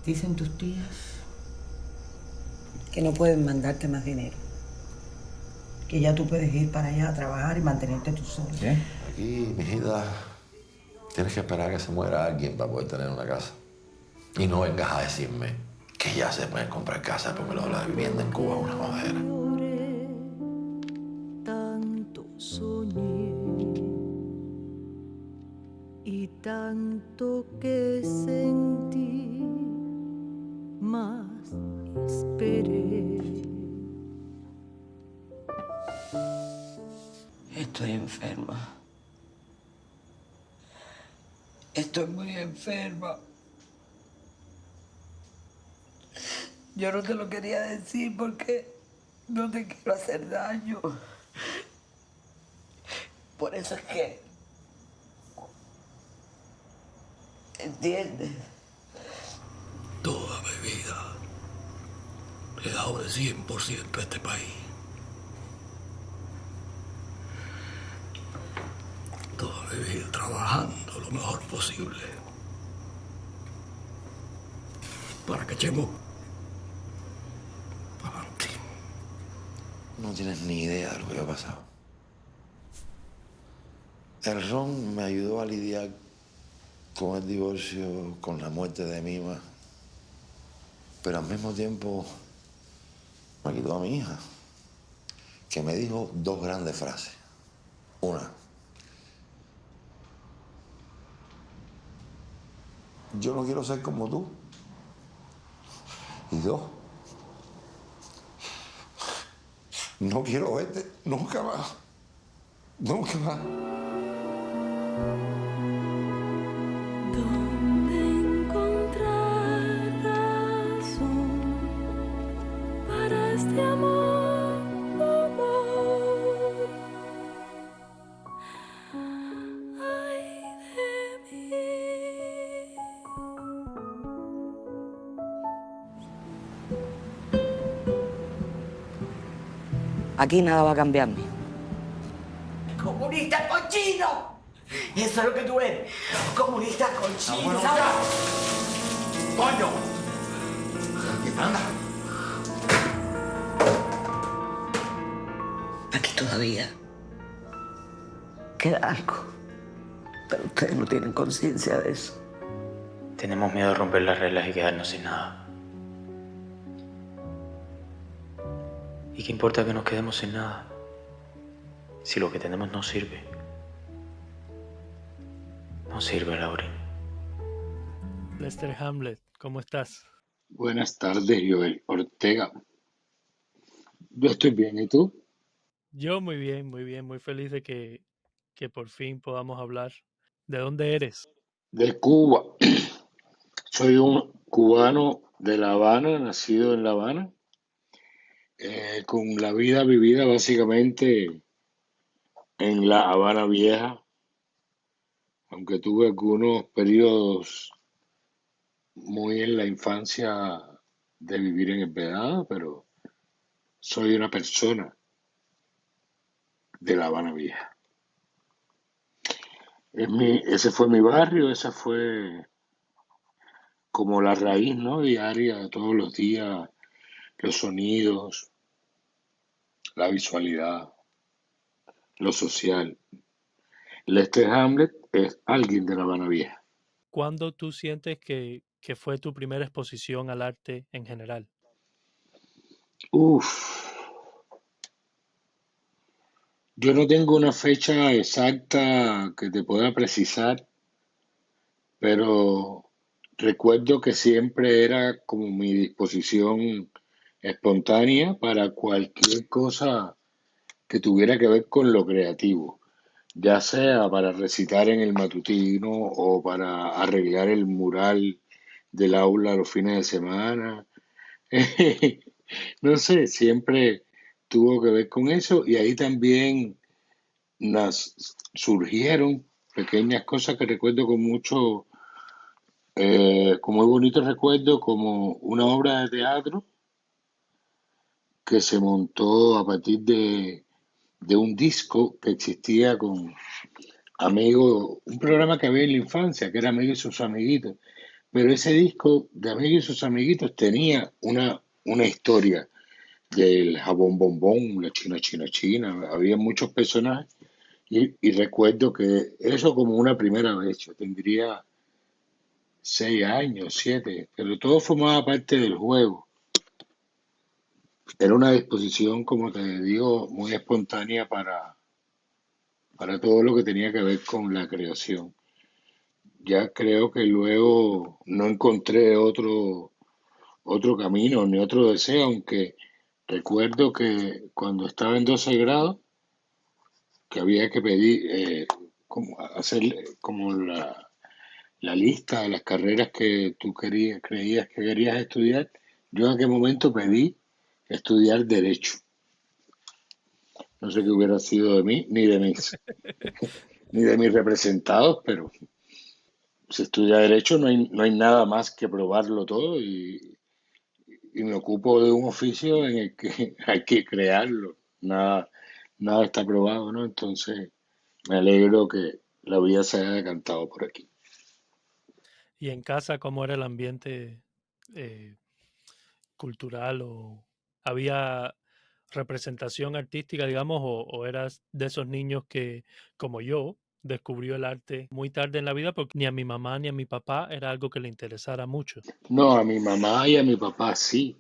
Dicen tus tías que no pueden mandarte más dinero. Que ya tú puedes ir para allá a trabajar y mantenerte tú solo. ¿Qué? Aquí, mijita, tienes que esperar a que se muera alguien para poder tener una casa. Y no vengas a decirme que ya se pueden comprar casa porque lo de la vivienda en Cuba es una jodera. Tanto soñé y tanto que sentí, más esperé. Estoy enferma. Estoy muy enferma. Yo no te lo quería decir porque no te quiero hacer daño. Por eso es que... ¿Entiendes? Toda mi vida he dado el 100% a este país. Toda mi vida trabajando lo mejor posible para que echemos para adelante. No tienes ni idea de lo que ha pasado. El ron me ayudó a lidiar con el divorcio, con la muerte de Mima, pero al mismo tiempo me quitó a mi hija, que me dijo dos grandes frases. Una: yo no quiero ser como tú. Y dos: no quiero verte nunca más. Nunca más. ¿Dónde encontrar razón para este amor? Ay de mí. Aquí nada va a cambiarme. ¡Comunista cochino! Eso es lo que tú eres. ¡Comunista cochino! ¡Coño! ¡Anda! Aquí todavía queda algo. Pero ustedes no tienen conciencia de eso. Tenemos miedo de romper las reglas y quedarnos sin nada. ¿Y qué importa que nos quedemos sin nada? Si lo que tenemos no sirve. No sirve, Lauren. Lester Hamlet, ¿cómo estás? Buenas tardes, Joel Ortega. Yo estoy bien, ¿y tú? Yo muy bien, muy feliz de que por fin podamos hablar. ¿De dónde eres? De Cuba. Soy un cubano de La Habana, nacido en La Habana, con la vida vivida básicamente en La Habana Vieja, aunque tuve algunos periodos muy en la infancia de vivir en el Vedado, pero soy una persona de La Habana Vieja. Ese fue mi barrio, esa fue como la raíz, ¿no? Diaria, de todos los días, los sonidos, la visualidad, lo social. Lester Hamlet es alguien de La Habana Vieja. ¿Cuándo tú sientes que fue tu primera exposición al arte en general? Uf, yo no tengo una fecha exacta que te pueda precisar, pero recuerdo que siempre era como mi disposición espontánea para cualquier cosa que tuviera que ver con lo creativo, ya sea para recitar en el matutino o para arreglar el mural del aula los fines de semana. No sé, siempre tuvo que ver con eso y ahí también surgieron pequeñas cosas que recuerdo con mucho, con muy bonitos recuerdos, como una obra de teatro que se montó a partir de un disco que existía con Amigos, un programa que había en la infancia, que era Amigos y sus amiguitos. Pero ese disco de Amigos y sus amiguitos tenía una historia del jabón bombón, la China China China, había muchos personajes y recuerdo que eso como una primera vez, yo tendría 6 años, 7, pero todo formaba parte del juego. Era una disposición, como te digo, muy espontánea para todo lo que tenía que ver con la creación. Ya creo que luego no encontré otro camino ni otro deseo, aunque recuerdo que cuando estaba en 12 grados, que había que pedir, como hacer como la lista de las carreras que tú creías que querías estudiar, yo en aquel momento pedí estudiar Derecho. No sé qué hubiera sido de mí, ni de mis representados, pero si estudia Derecho no hay nada más que probarlo todo y me ocupo de un oficio en el que hay que crearlo. Nada está probado, ¿no? Entonces me alegro que la vida se haya decantado por aquí. ¿Y en casa cómo era el ambiente eh, cultural o había representación artística, digamos, o eras de esos niños que, como yo, descubrió el arte muy tarde en la vida porque ni a mi mamá ni a mi papá era algo que le interesara mucho? No, a mi mamá y a mi papá sí.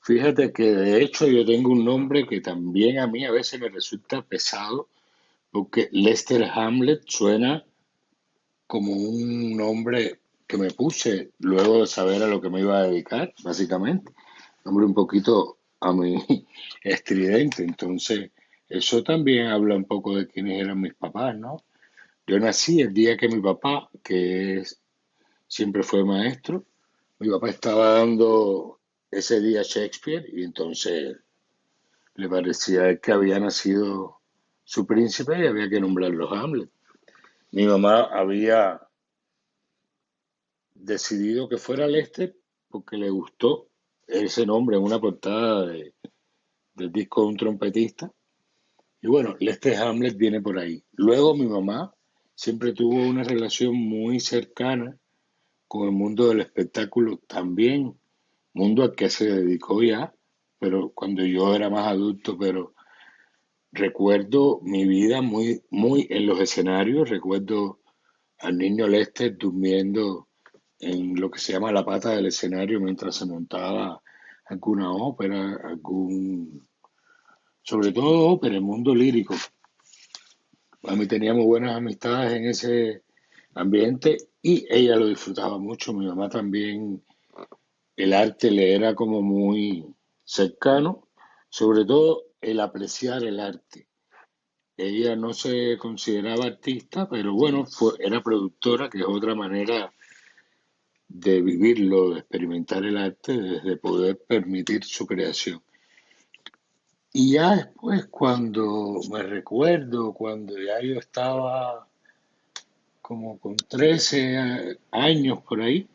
Fíjate que de hecho yo tengo un nombre que también a mí a veces me resulta pesado, porque Lester Hamlet suena como un nombre que me puse luego de saber a lo que me iba a dedicar, básicamente. Nombre un poquito a mí estridente. Entonces, eso también habla un poco de quiénes eran mis papás, ¿no? Yo nací el día que mi papá, siempre fue maestro, mi papá estaba dando ese día Shakespeare y entonces le parecía a él que había nacido su príncipe y había que nombrarlo Hamlet. Mi mamá había decidido que fuera Lester porque le gustó ese nombre en una portada del disco de un trompetista. Y bueno, Lester Hamlet viene por ahí. Luego mi mamá siempre tuvo una relación muy cercana con el mundo del espectáculo también, mundo al que se dedicó ya, pero cuando yo era más adulto, pero recuerdo mi vida muy, muy en los escenarios, recuerdo al niño Lester durmiendo en lo que se llama la pata del escenario mientras se montaba alguna ópera, sobre todo ópera, el mundo lírico. A mí teníamos buenas amistades en ese ambiente y ella lo disfrutaba mucho. Mi mamá también, el arte le era como muy cercano, sobre todo el apreciar el arte. Ella no se consideraba artista, pero bueno, era productora, que es otra manera de vivirlo, de experimentar el arte, desde poder permitir su creación. Y ya después, cuando me recuerdo, cuando ya yo estaba como con 13 años por ahí,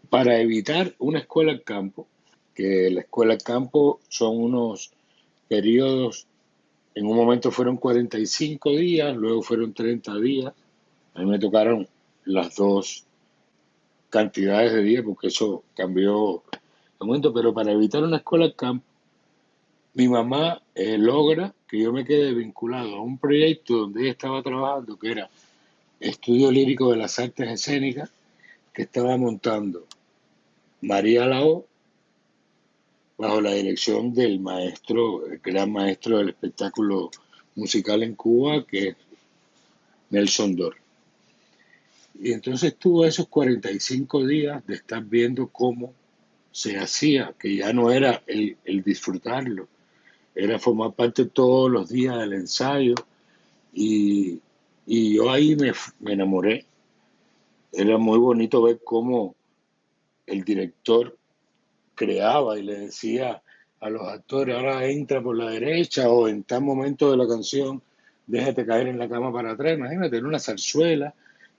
para evitar una escuela al campo, que la escuela al campo son unos periodos, en un momento fueron 45 días, luego fueron 30 días, a mí me tocaron las dos cantidades de días porque eso cambió de momento, pero para evitar una escuela al campo, mi mamá logra que yo me quede vinculado a un proyecto donde ella estaba trabajando, que era Estudio Lírico de las Artes Escénicas, que estaba montando María Lao bajo la dirección del maestro, el gran maestro del espectáculo musical en Cuba, que es Nelson Dor. Y entonces tuvo esos 45 días de estar viendo cómo se hacía, que ya no era el disfrutarlo, era formar parte todos los días del ensayo y, y yo ahí me enamoré. Era muy bonito ver cómo el director creaba y le decía a los actores, ahora entra por la derecha o en tal momento de la canción, déjate caer en la cama para atrás. Imagínate, era una zarzuela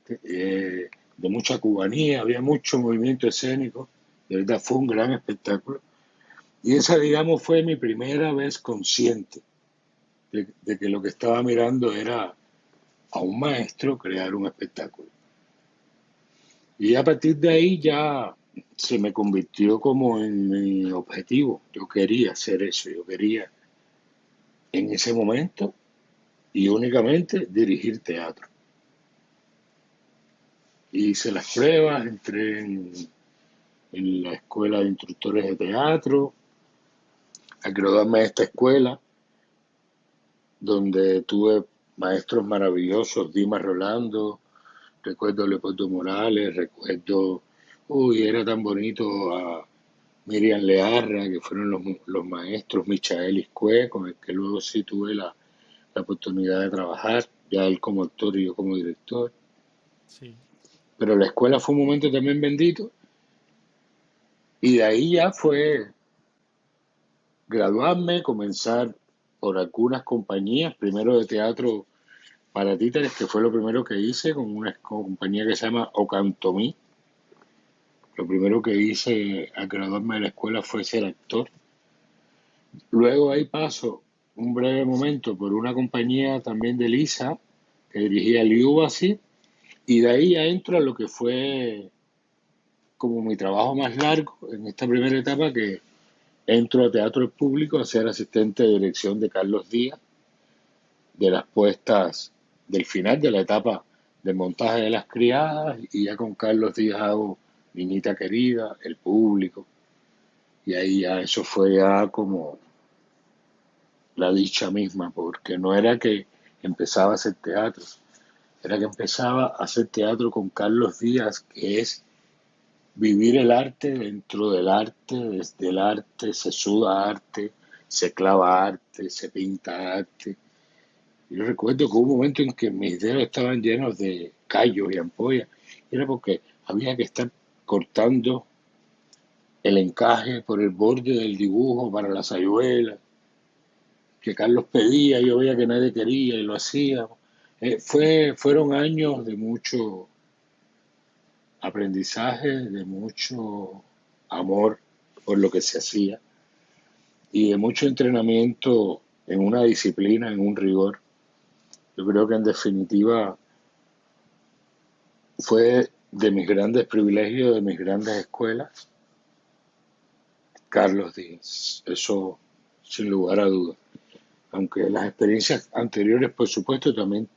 de mucha cubanía, había mucho movimiento escénico, de verdad fue un gran espectáculo. Y esa, digamos, fue mi primera vez consciente de que lo que estaba mirando era a un maestro crear un espectáculo. Y a partir de ahí ya se me convirtió como en mi objetivo. Yo quería hacer eso, yo quería en ese momento y únicamente dirigir teatro. Hice las pruebas, entré en la escuela de instructores de teatro, a graduarme de esta escuela, donde tuve maestros maravillosos, Dimas Rolando, recuerdo a Leopoldo Morales, recuerdo, era tan bonito a Miriam Learra, que fueron los maestros, Michael Iscue, con el que luego sí tuve la oportunidad de trabajar, ya él como actor y yo como director. Sí. Pero la escuela fue un momento también bendito, y de ahí ya fue graduarme, comenzar por algunas compañías, primero de teatro para títeres, que fue lo primero que hice con una compañía que se llama Ocantomí. Lo primero que hice al graduarme de la escuela fue ser actor. Luego ahí paso un breve momento por una compañía también de Lisa, que dirigía Liubasi, y de ahí ya entro a lo que fue como mi trabajo más largo en esta primera etapa, que entro a Teatro Público a ser asistente de dirección de Carlos Díaz, de las puestas del final de la etapa de montaje de Las Criadas, y ya con Carlos Díaz hago Niñita Querida, El Público, y ahí ya eso fue ya como la dicha misma, porque no era que empezaba a hacer teatro, era que empezaba a hacer teatro con Carlos Díaz, que es vivir el arte dentro del arte, desde el arte, se suda arte, se clava arte, se pinta arte. Yo recuerdo que hubo un momento en que mis dedos estaban llenos de callos y ampollas, y era porque había que estar cortando el encaje por el borde del dibujo para la sayuela, que Carlos pedía, yo veía que nadie quería y lo hacía. Fueron años de mucho aprendizaje, de mucho amor por lo que se hacía y de mucho entrenamiento en una disciplina, en un rigor. Yo creo que en definitiva fue de mis grandes privilegios, de mis grandes escuelas, Carlos Díaz, eso sin lugar a dudas. Aunque las experiencias anteriores, por supuesto, también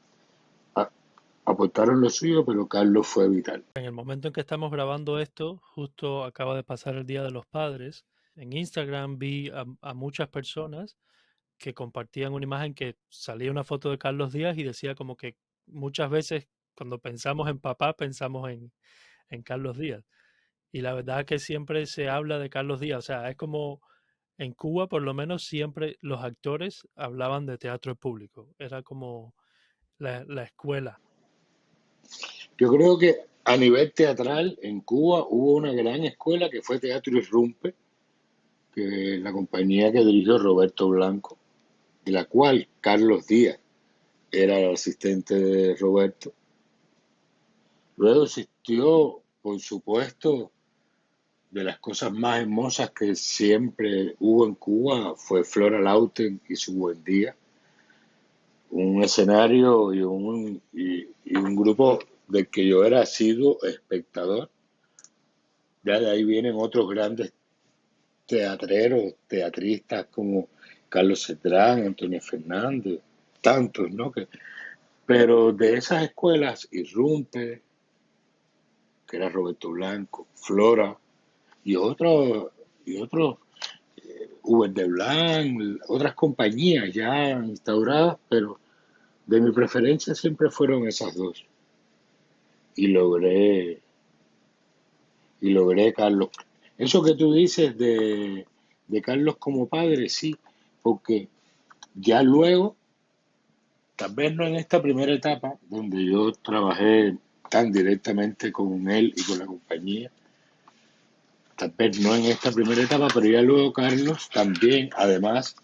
aportaron lo suyo, pero Carlos fue vital. En el momento en que estamos grabando esto, justo acaba de pasar el Día de los Padres. En Instagram vi a muchas personas que compartían una imagen que salía una foto de Carlos Díaz y decía como que muchas veces cuando pensamos en papá pensamos en Carlos Díaz. Y la verdad que siempre se habla de Carlos Díaz. O sea, es como en Cuba por lo menos siempre los actores hablaban de teatro público. Era como la escuela. Yo creo que a nivel teatral en Cuba hubo una gran escuela que fue Teatro Irrumpe, que la compañía que dirigió Roberto Blanco, de la cual Carlos Díaz era el asistente de Roberto. Luego existió, por supuesto, de las cosas más hermosas que siempre hubo en Cuba, fue Flora Lauten y su Buen Día, un escenario y un grupo del que yo era asiduo espectador. Ya de ahí vienen otros grandes teatreros, teatristas como Carlos Cedrán, Antonio Fernández, tantos, ¿no? Pero de esas escuelas, Irrumpe, que era Roberto Blanco, Flora, y otros, Uber de Blanc, otras compañías ya instauradas, pero de mi preferencia siempre fueron esas dos. Y logré, Carlos. Eso que tú dices de Carlos como padre, sí, porque ya luego, tal vez no en esta primera etapa, donde yo trabajé tan directamente con él y con la compañía, tal vez no en esta primera etapa, pero ya luego Carlos también, además,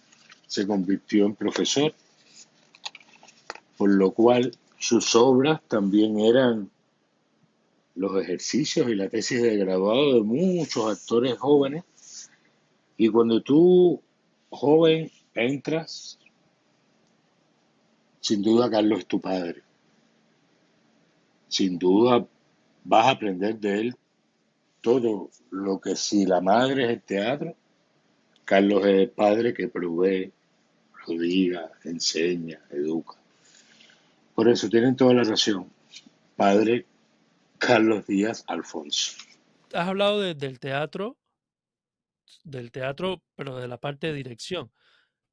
se convirtió en profesor, por lo cual sus obras también eran los ejercicios y la tesis de graduado de muchos actores jóvenes, Y cuando tú, joven, entras, sin duda Carlos es tu padre. Sin duda vas a aprender de él todo lo que si la madre es el teatro, Carlos es el padre que provee, prodiga, enseña, educa. Por eso tienen toda la razón. Padre Carlos Díaz Alfonso. Has hablado del teatro, pero de la parte de dirección.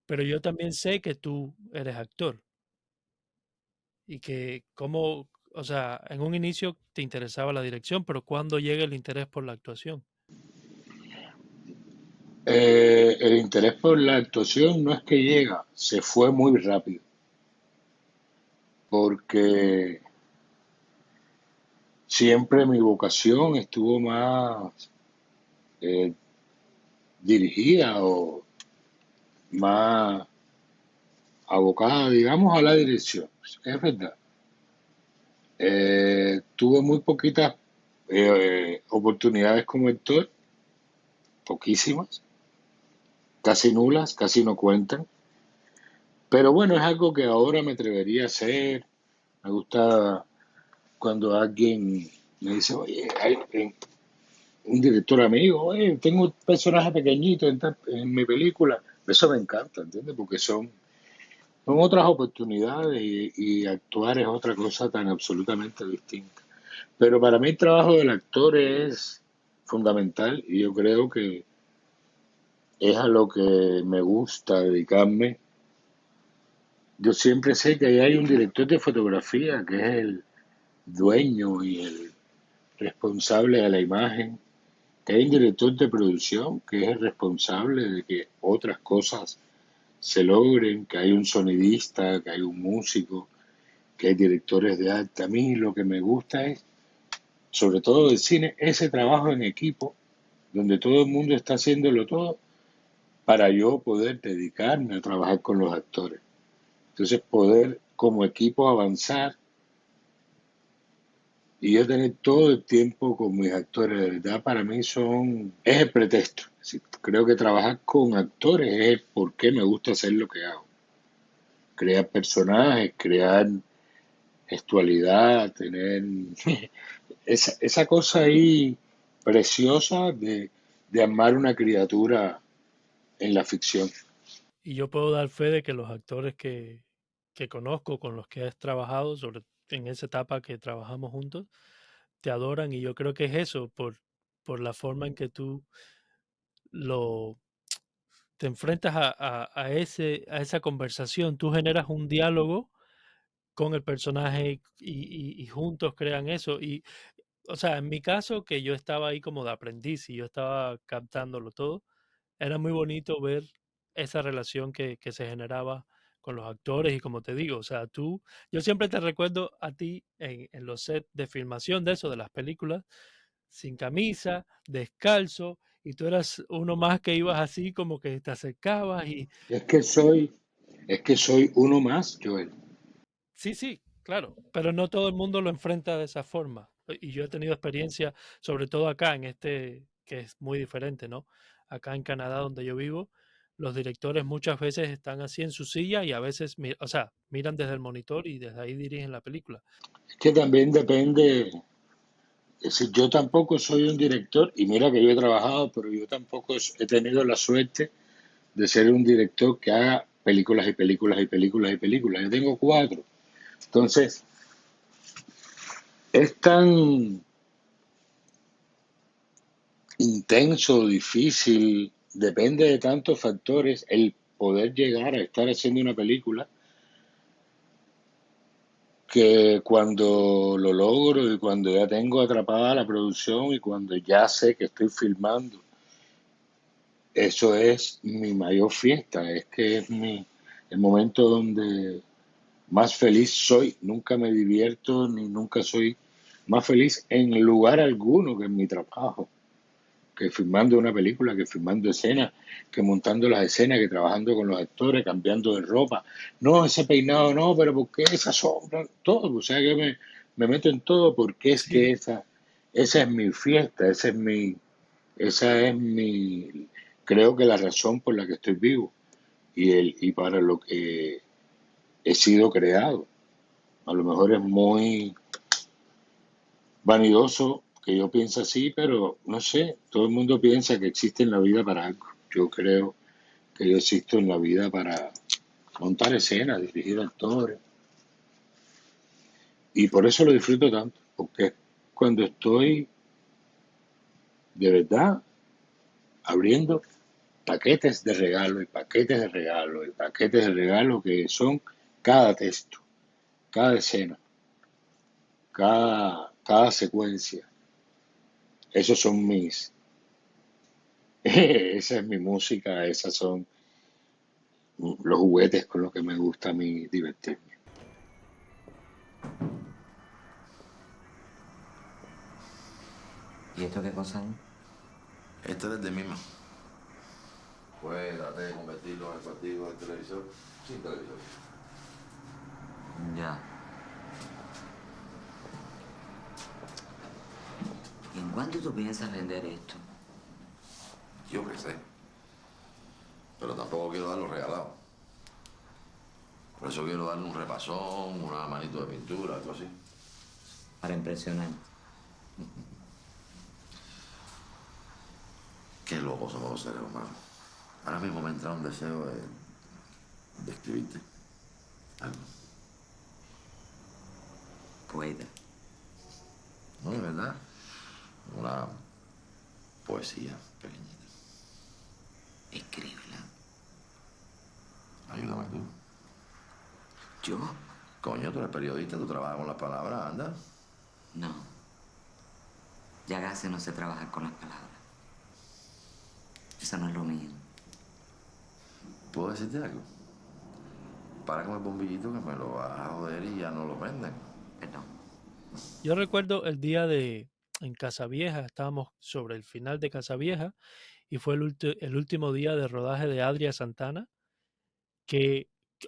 Pero yo también sé que tú eres actor y que cómo, o sea, en un inicio te interesaba la dirección, pero ¿cuándo llega el interés por la actuación? El interés por la actuación no es que llega, se fue muy rápido, porque siempre mi vocación estuvo más eh, dirigida o más abocada, digamos, a la dirección. Es verdad. Tuve muy poquitas oportunidades como actor, poquísimas, casi nulas, casi no cuentan. Pero bueno, es algo que ahora me atrevería a hacer. Me gusta cuando alguien me dice, oye, hay un director amigo, oye, tengo un personaje pequeñito en mi película. Eso me encanta, ¿entiendes? Porque son otras oportunidades y actuar es otra cosa tan absolutamente distinta. Pero para mí el trabajo del actor es fundamental y yo creo que es a lo que me gusta dedicarme. Yo siempre sé que ahí hay un director de fotografía que es el dueño y el responsable de la imagen, que hay un director de producción que es el responsable de que otras cosas se logren, que hay un sonidista, que hay un músico, que hay directores de arte. A mí lo que me gusta es, sobre todo del cine, ese trabajo en equipo, donde todo el mundo está haciéndolo todo, para yo poder dedicarme a trabajar con los actores. Entonces poder como equipo avanzar y yo tener todo el tiempo con mis actores, de verdad, para mí es el pretexto. Sí, creo que trabajar con actores es el por qué me gusta hacer lo que hago. Crear personajes, crear gestualidad, tener esa cosa ahí preciosa de amar una criatura en la ficción. Y yo puedo dar fe de que los actores que conozco, con los que has trabajado, en esa etapa que trabajamos juntos, te adoran y yo creo que es eso, por la forma en que tú lo, te enfrentas a esa conversación, tú generas un diálogo con el personaje y juntos crean eso. Y, o sea, en mi caso, que yo estaba ahí como de aprendiz y yo estaba captándolo todo, era muy bonito ver esa relación que se generaba con los actores y como te digo, o sea, yo siempre te recuerdo a ti en los sets de filmación de eso, de las películas, sin camisa, descalzo, y tú eras uno más que ibas así como que te acercabas y Es que soy uno más, Joel. sí, sí, claro, pero no todo el mundo lo enfrenta de esa forma. Y yo he tenido experiencia, sobre todo acá en que es muy diferente, ¿no? Acá en Canadá, donde yo vivo, los directores muchas veces están así en su silla y a veces, o sea, miran desde el monitor y desde ahí dirigen la película. Es que también depende, es decir, yo tampoco soy un director, y mira que yo he trabajado, pero yo tampoco he tenido la suerte de ser un director que haga películas y películas y películas y películas. Yo tengo 4. Entonces, es tan intenso, difícil, depende de tantos factores el poder llegar a estar haciendo una película que cuando lo logro y cuando ya tengo atrapada la producción y cuando ya sé que estoy filmando, eso es mi mayor fiesta, es que es el momento donde más feliz soy. Nunca me divierto ni nunca soy más feliz en lugar alguno que en mi trabajo, que filmando una película, que filmando escenas, que montando las escenas, que trabajando con los actores, cambiando de ropa. No, ese peinado no, pero ¿por qué esa sombra? Todo, o sea que me meto en todo porque es que Sí, esa es mi fiesta, esa es mi, creo que la razón por la que estoy vivo y para lo que he sido creado. A lo mejor es muy vanidoso que yo piense así, pero no sé, todo el mundo piensa que existe en la vida para algo. Yo creo que yo existo en la vida para montar escenas, dirigir actores, y por eso lo disfruto tanto, porque es cuando estoy de verdad abriendo paquetes de regalo y paquetes de regalo y paquetes de regalo que son cada texto, cada escena, cada secuencia. Esos son esa es mi música, esas son los juguetes con los que me gusta a mí divertirme. ¿Y esto qué cosa es? Este es de Mima. Pues traté de convertirlo en el partido del televisor sin televisor. Ya. ¿Y en cuánto tú piensas vender esto? Yo qué sé. Pero tampoco quiero darlo regalado. Por eso quiero darle un repasón, una manito de pintura, algo así. Para impresionar. Qué locos somos los seres humanos. Ahora mismo me entra un deseo de escribirte algo. Poeta. No, de verdad. Una poesía pequeñita. Escríbela. Ayúdame tú. ¿Yo? Coño, tú eres periodista, tú trabajas con las palabras, anda. No. Ya casi no sé trabajar con las palabras. Eso no es lo mío. ¿Puedo decirte algo? Para con el bombillito que me lo vas a joder y ya no lo venden. Perdón. Yo recuerdo el día en Casavieja, estábamos sobre el final de Casavieja y fue el último día de rodaje de Adria Santana,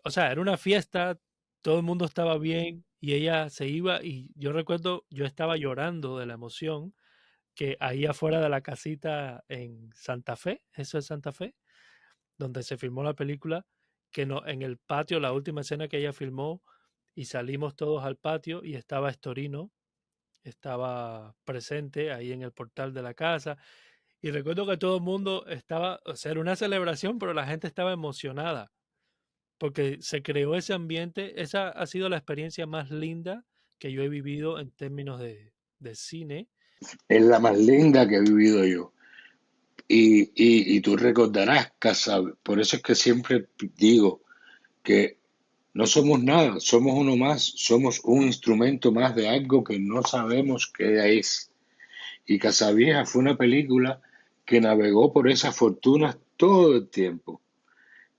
o sea, era una fiesta, todo el mundo estaba bien y ella se iba y yo recuerdo, yo estaba llorando de la emoción que ahí afuera de la casita en Santa Fe, eso es Santa Fe, donde se filmó la película, que no, en el patio, la última escena que ella filmó, y salimos todos al patio y estaba Estorino, estaba presente ahí en el portal de la casa, y recuerdo que todo el mundo estaba, o sea, era una celebración, pero la gente estaba emocionada, porque se creó ese ambiente. Esa ha sido la experiencia más linda que yo he vivido en términos de cine. Es la más linda que he vivido yo. Y tú recordarás, por eso es que siempre digo que no somos nada, somos uno más, somos un instrumento más de algo que no sabemos qué es. Y Casavieja fue una película que navegó por esas fortunas todo el tiempo.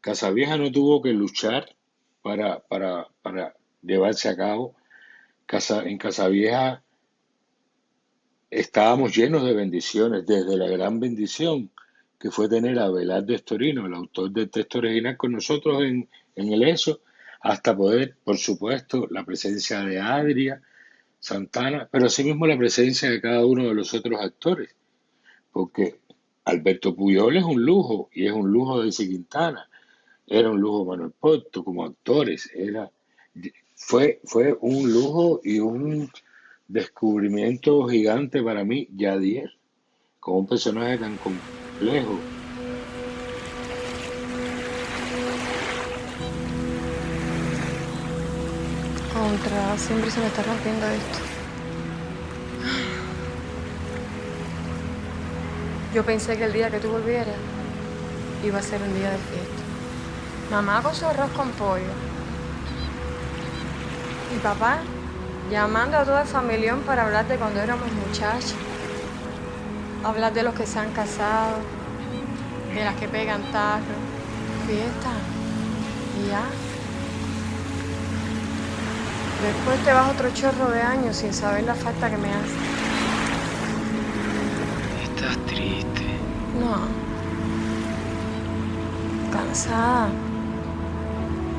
Casavieja no tuvo que luchar para llevarse a cabo. En Casavieja estábamos llenos de bendiciones, desde la gran bendición que fue tener a Abelardo Estorino, el autor del texto original, con nosotros en el ESO, hasta poder, por supuesto, la presencia de Adria Santana, pero asimismo la presencia de cada uno de los otros actores, porque Alberto Puyol es un lujo, y es un lujo de Quintana, era un lujo Manuel Porto como actores, fue un lujo y un descubrimiento gigante para mí, Yadier, con un personaje tan complejo. Siempre se me está rompiendo esto. Yo pensé que el día que tú volvieras iba a ser un día de fiesta. Mamá con su arroz con pollo. Y papá llamando a todo el familión para hablar de cuando éramos muchachos. Hablar de los que se han casado, de las que pegan tarro. Fiesta. Y ya. Después te vas otro chorro de años sin saber la falta que me hace. Estás triste. No. Cansada.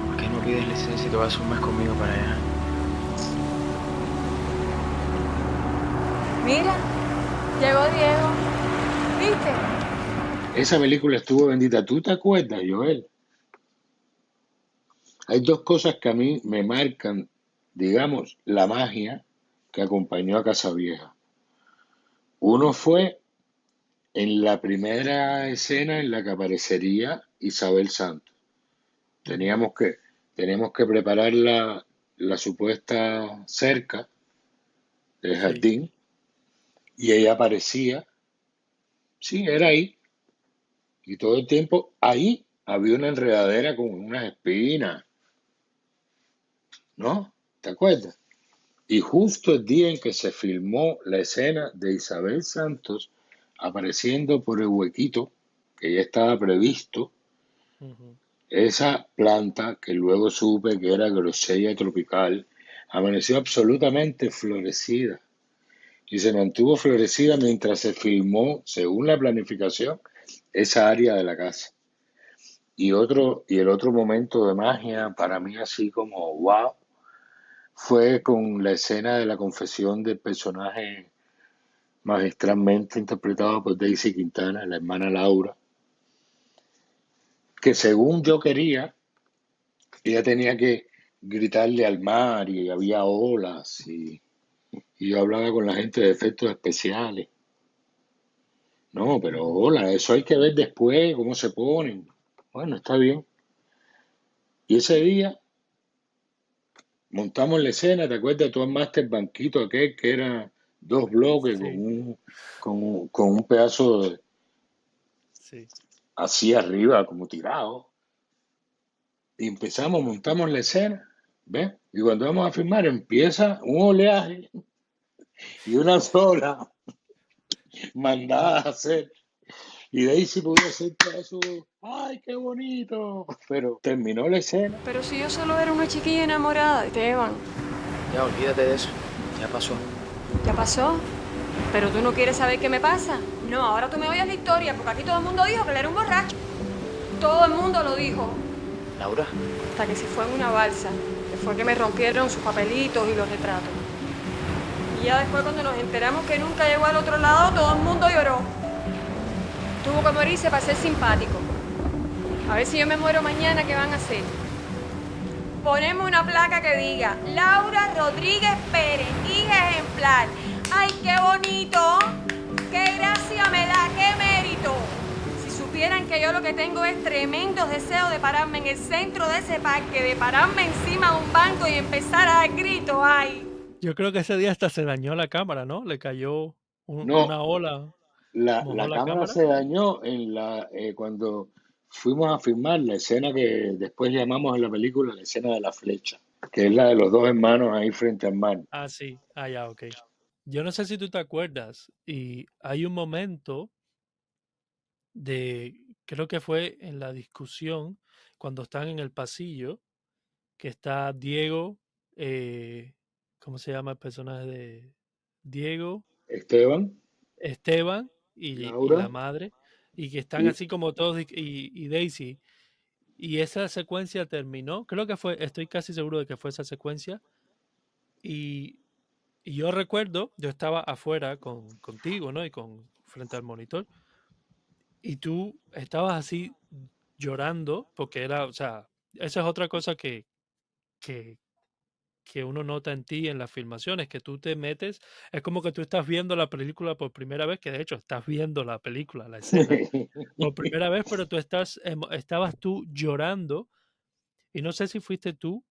¿Por qué no pides licencia y te vas un mes conmigo para allá? Mira, llegó Diego. ¿Viste? Esa película estuvo bendita. ¿Tú te acuerdas, Joel? Hay dos cosas que a mí me marcan, digamos, la magia que acompañó a Casavieja. Uno fue en la primera escena en la que aparecería Isabel Santos. Ujú. Teníamos que, teníamos que preparar la supuesta cerca del Sí, jardín y ella aparecía, sí, era ahí, y todo el tiempo ahí había una enredadera con unas espinas, ¿no? ¿Te acuerdas? Y justo el día en que se filmó la escena de Isabel Santos apareciendo por el huequito que ya estaba previsto, ujú, esa planta que luego supe que era grosella tropical, amaneció absolutamente florecida y se mantuvo florecida mientras se filmó, según la planificación, esa área de la casa. Y el otro momento de magia para mí así como wow fue con la escena de la confesión del personaje magistralmente interpretado por Daisy Quintana, la hermana Laura, que según yo quería, ella tenía que gritarle al mar y había olas y yo hablaba con la gente de efectos especiales. No, pero ujú. hola, eso hay que ver después, cómo se ponen. Bueno, está bien. Y ese día montamos la escena, ¿te acuerdas? Tú armaste el banquito aquel que era dos bloques Sí, con un pedazo sí. así arriba, como tirado. Y empezamos, montamos la escena, ¿ves? Y cuando vamos a filmar empieza un oleaje y una sola mandada a hacer. Y Daisy pudo hacer todo eso. ¡Ay, qué bonito! Pero terminó la escena. Pero si yo solo era una chiquilla enamorada de Esteban. Ya, olvídate de eso. Ya pasó. ¿Ya pasó? Pero tú no quieres saber qué me pasa. No, ahora tú me oyes la historia, porque aquí todo el mundo dijo que él era un borracho. Todo el mundo lo dijo. Laura, Hasta que se fue en una balsa, que fue que me rompieron sus papelitos y los retratos. Y ya después cuando nos enteramos que nunca llegó al otro lado, todo el mundo lloró. Tuvo que morirse para ser simpático. A ver si yo me muero mañana, ¿qué van a hacer? Ponemos una placa que diga Laura Rodríguez Pérez, hija ejemplar. ¡Ay, qué bonito! ¡Qué gracia me da! ¡Qué mérito! Si supieran que yo lo que tengo es tremendo deseo de pararme en el centro de ese parque, de pararme encima de un banco y empezar a dar gritos, ¡ay! Yo creo que ese día hasta se dañó la cámara, ¿no? Le cayó No, una ola, mojó la la cámara cámara. se dañó cuando fuimos a filmar la escena que después llamamos en la película la escena de la flecha, que es la de los dos hermanos ahí frente al mar. Ah, sí. Ah, ya, ok. Yo no sé si tú te acuerdas, y hay un momento creo que fue en la discusión, cuando están en el pasillo, que está Diego, eh, ¿cómo se llama el personaje de Diego? Esteban, Esteban y la Laura madre, y que están y así como todos, y Daisy. Y esa secuencia terminó, creo que fue, estoy casi seguro de que fue esa secuencia. Y, y yo recuerdo, yo estaba afuera contigo, ¿no? Y frente al monitor. Y tú estabas así llorando, porque era, o sea, esa es otra cosa que, que uno nota en ti en las filmaciones, que tú te metes, es como que tú estás viendo la película por primera vez, que de hecho estás viendo la película, la escena, por primera vez, pero tú estabas tú llorando, y no sé si fuiste tú,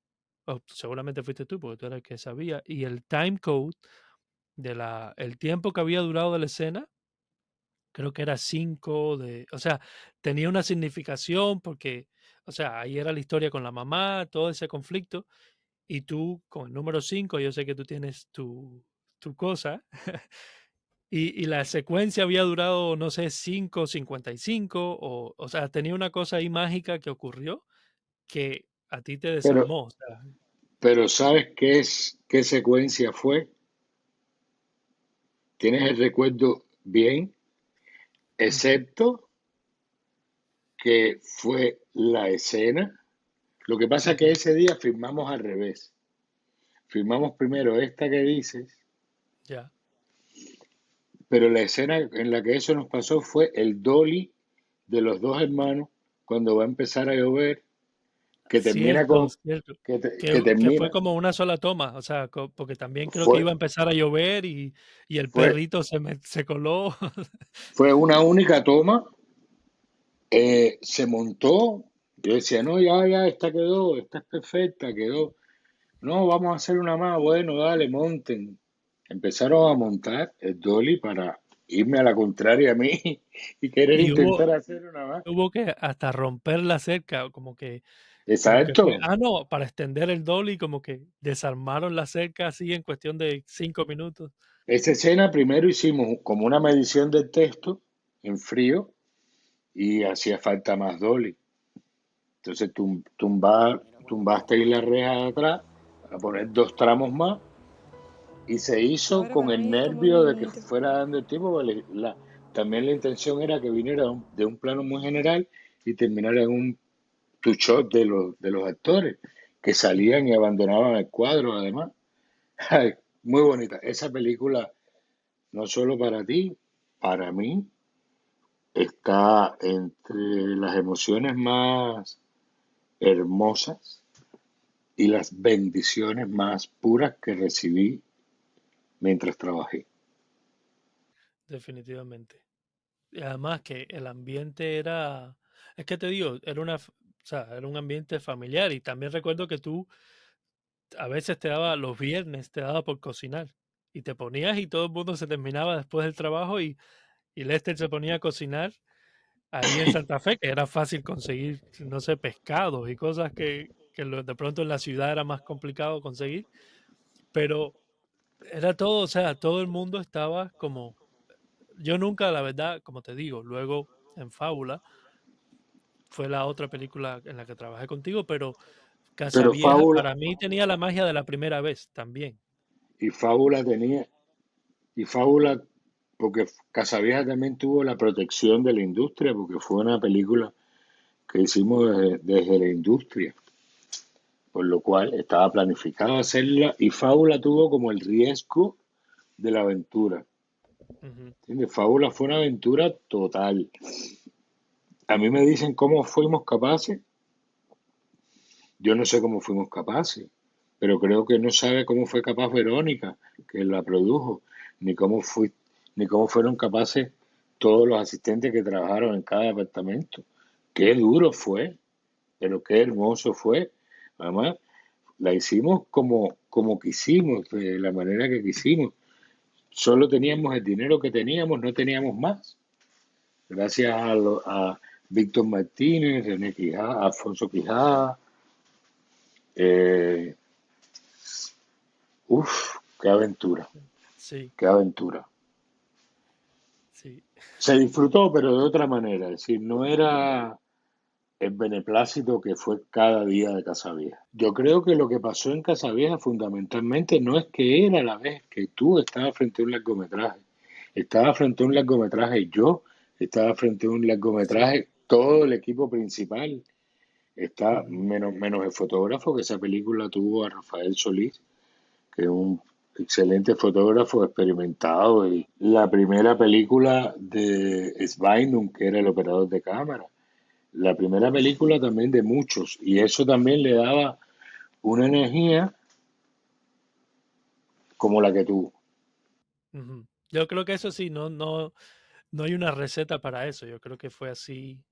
o seguramente fuiste tú, porque tú eras el que sabía, y el time code el tiempo que había durado de la escena, creo que era 5 o sea, tenía una significación porque, o sea, ahí era la historia con la mamá, todo ese conflicto, y tú con el número 5 yo sé que tú tienes tu cosa, y la secuencia había durado, no sé, 5:55, o sea, tenía una cosa ahí mágica que ocurrió que a ti te pero, desarmó, o sea, pero ¿sabes qué secuencia fue? ¿Tienes el recuerdo bien? ujú, Excepto que fue la escena. Lo que pasa es que ujú, ese día firmamos al revés. Firmamos primero esta que dices, ya, pero la escena en la que eso nos pasó fue el dolly de los dos hermanos cuando va a empezar a llover, que termina Cierto, con, cierto. que Que fue termina, como una sola toma, o sea, porque también creo que fue, iba a empezar a llover y el fue, perrito se coló. fue una única toma, se montó, yo decía, no, ya, esta quedó, esta es perfecta, quedó. No, vamos a hacer una más, bueno, dale, monten. Empezaron a montar el dolly para irme a la contraria a mí y querer Y intentar hacer una más. hubo que hasta romper la cerca, como que fue, Exacto. no, para extender el dolly, como que desarmaron la cerca así en cuestión de 5 minutos. Esa escena primero hicimos como una medición del texto en frío y hacía falta más dolly. Entonces tumbasteis la reja de atrás a poner 2 tramos más y se hizo Ahora con para el mí es como un nervio de que momento. fuera dando el tiempo. También la intención era que viniera de un plano muy general y terminara en un two-shot de los actores que salían y abandonaban el cuadro además. Ay, muy bonita. Esa película, no solo para ti, para mí, está entre las emociones más hermosas y las bendiciones más puras que recibí mientras trabajé. Definitivamente. Y además que el ambiente es que te digo, o sea, era un ambiente familiar y también recuerdo que tú a veces los viernes te daba por cocinar y te ponías y todo el mundo se terminaba después del trabajo y Lester se ponía a cocinar ahí en Santa Fe, que era fácil conseguir, no sé, pescados y cosas que de pronto en la ciudad era más complicado conseguir, pero era todo, o sea, todo el mundo estaba como, yo nunca, la verdad, como te digo, luego en Fábula fue la otra película en la que trabajé contigo, pero Casa Pero Vieja Fábula, para mí tenía la magia de la primera vez también. y Fábula tenía, y Fábula, porque Casavieja también tuvo la protección de la industria, porque fue una película que hicimos desde la industria, por lo cual estaba planificado hacerla, y Fábula tuvo como el riesgo de la aventura. Ujú. ¿Entiendes? Fábula fue una aventura total. A mí me dicen cómo fuimos capaces. Yo no sé cómo fuimos capaces, pero creo que no sabe cómo fue capaz Verónica, que la produjo, ni ni cómo fueron capaces todos los asistentes que trabajaron en cada departamento. Qué duro fue, pero qué hermoso fue. Además, la hicimos como quisimos, de la manera que quisimos. Solo teníamos el dinero que teníamos, no teníamos más. Gracias a Víctor Martínez, René Quijada, Alfonso Quijada. Eh, qué aventura, Sí, qué aventura. sí. Se disfrutó, pero de otra manera. Es decir, no era el beneplácito que fue cada día de Casavieja. Yo creo que lo que pasó en Casavieja fundamentalmente no es que era la vez que tú estabas frente a un largometraje. Estaba frente a un largometraje yo, estaba frente a un Sí. largometraje todo el equipo principal. Está Ujú. menos el fotógrafo, que esa película tuvo a Rafael Solís, que es un excelente fotógrafo experimentado, y la primera película de Sveinung, que era el operador de cámara, la primera película también de muchos, y eso también le daba una energía como la que tuvo. Ujú. Yo creo que eso sí, no hay una receta para eso. Yo creo que fue así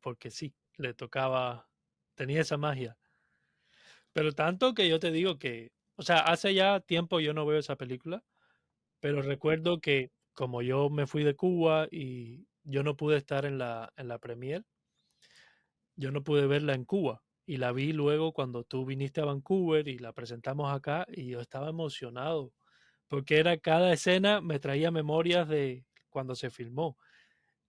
porque sí, le tocaba, tenía esa magia. Pero tanto que yo te digo que, o sea, hace ya tiempo yo no veo esa película, pero recuerdo que como yo me fui de Cuba y yo no pude estar en la premier, yo no pude verla en Cuba. Y la vi luego cuando tú viniste a Vancouver y la presentamos acá y yo estaba emocionado porque era cada escena me traía memorias de cuando se filmó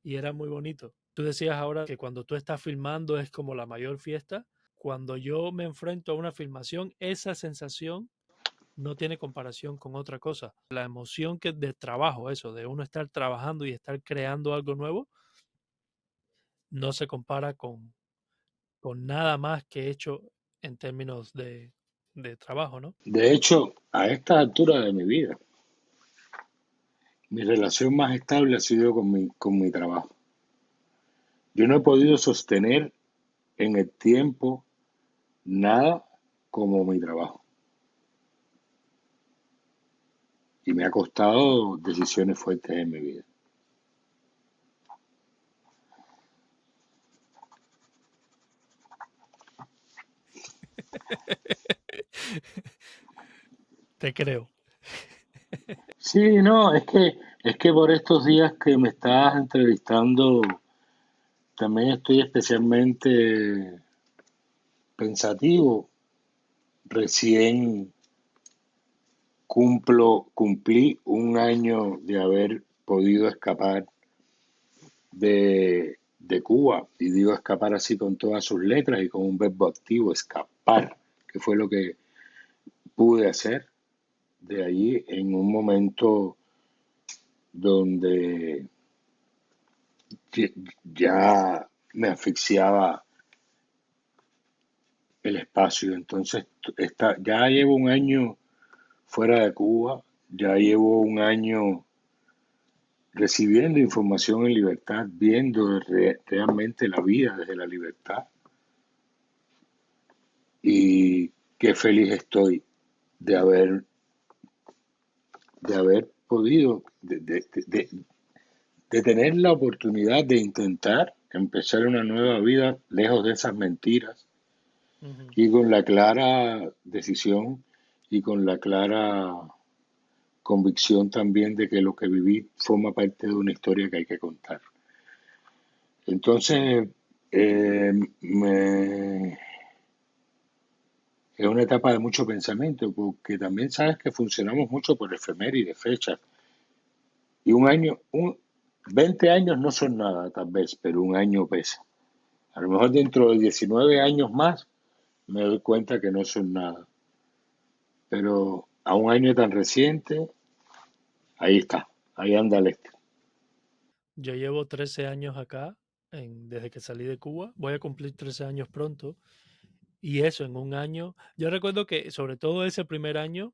y era muy bonito. Tú decías ahora que cuando tú estás filmando es como la mayor fiesta. Cuando yo me enfrento a una filmación, esa sensación no tiene comparación con otra cosa. La emoción que de trabajo, eso, de uno estar trabajando y estar creando algo nuevo, no se compara con nada más que he hecho en términos de trabajo, ¿no? De hecho, a esta altura de mi vida, mi relación más estable ha sido con mi trabajo. Yo no he podido sostener en el tiempo nada como mi trabajo. Y me ha costado decisiones fuertes en mi vida. Te creo. Sí, no, es que por estos días que me estás entrevistando, también estoy especialmente pensativo. Recién cumplí un año de haber podido escapar de Cuba, y digo escapar así con todas sus letras y con un verbo activo, escapar, que fue lo que pude hacer de allí en un momento donde ya me asfixiaba el espacio. Entonces, ya llevo un año fuera de Cuba, ya llevo un año recibiendo información en libertad, viendo realmente la vida desde la libertad. Y qué feliz estoy de haber podido, de tener la oportunidad de intentar empezar una nueva vida lejos de esas mentiras Ujú. y con la clara decisión y con la clara convicción también de que lo que viví forma parte de una historia que hay que contar. Entonces, es una etapa de mucho pensamiento, porque también sabes que funcionamos mucho por efemérides, fechas. Y 20 años no son nada, tal vez, pero un año pesa. A lo mejor dentro de 19 años más me doy cuenta que no son nada. Pero a un año tan reciente, ahí está, ahí anda el este. Yo llevo 13 años acá, desde que salí de Cuba. Voy a cumplir 13 años pronto. Y eso en un año. Yo recuerdo que sobre todo ese primer año,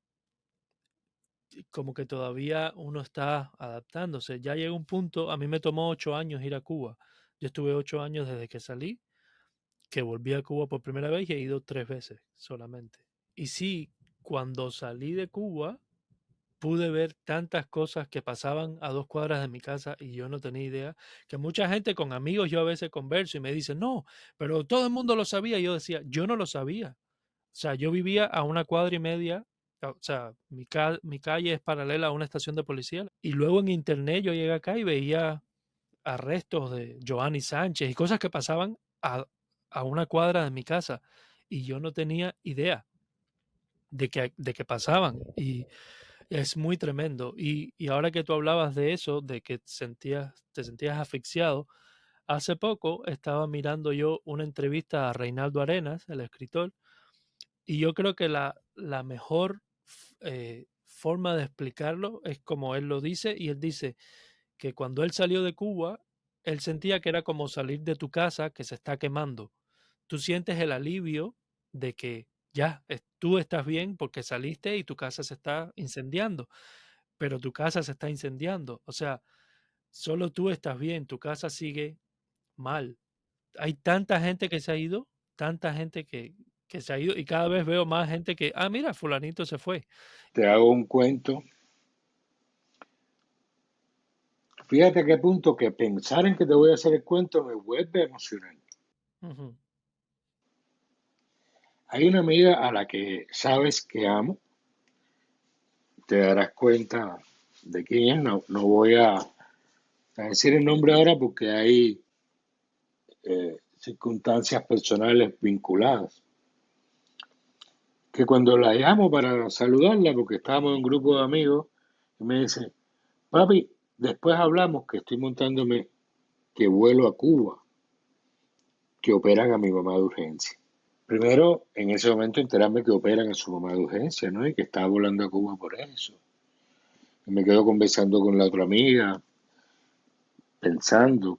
como que todavía uno está adaptándose. Ya llega un punto, a mí me tomó 8 años ir a Cuba. Yo estuve 8 años desde que salí, que volví a Cuba por primera vez y he ido 3 veces solamente. Y sí, cuando salí de Cuba, pude ver tantas cosas que pasaban a 2 cuadras de mi casa y yo no tenía idea, que mucha gente con amigos yo a veces converso y me dicen, no, pero todo el mundo lo sabía. Y yo decía, yo no lo sabía. O sea, yo vivía a 1 cuadra y media, o sea, mi calle es paralela a una estación de policía. Y luego en internet yo llegué acá y veía arrestos de Giovanni Sánchez y cosas que pasaban a 1 cuadra de mi casa. Y yo no tenía idea de que pasaban. Y es muy tremendo. Y ahora que tú hablabas de eso, de que te sentías asfixiado, hace poco estaba mirando yo una entrevista a Reinaldo Arenas, el escritor, y yo creo que la mejor forma de explicarlo es como él lo dice, y él dice que cuando él salió de Cuba, él sentía que era como salir de tu casa que se está quemando. Tú sientes el alivio de que ya tú estás bien porque saliste y tu casa se está incendiando, pero tu casa se está incendiando. O sea, solo tú estás bien, tu casa sigue mal. Hay tanta gente que se ha ido, tanta gente que se ha ido, y cada vez veo más gente que, mira, fulanito se fue. Te hago un cuento. Fíjate a qué punto que pensar en que te voy a hacer el cuento me vuelve emocionante. Ujú. Hay una amiga a la que sabes que amo, te darás cuenta de quién es. No voy a decir el nombre ahora porque hay circunstancias personales vinculadas. Que cuando la llamo para saludarla, porque estábamos en un grupo de amigos, y me dice, papi, después hablamos que estoy montándome, que vuelo a Cuba, que operan a mi mamá de urgencia. Primero, en ese momento, enterarme que operan a su mamá de urgencia, ¿no? Y que estaba volando a Cuba por eso. Y me quedo conversando con la otra amiga, pensando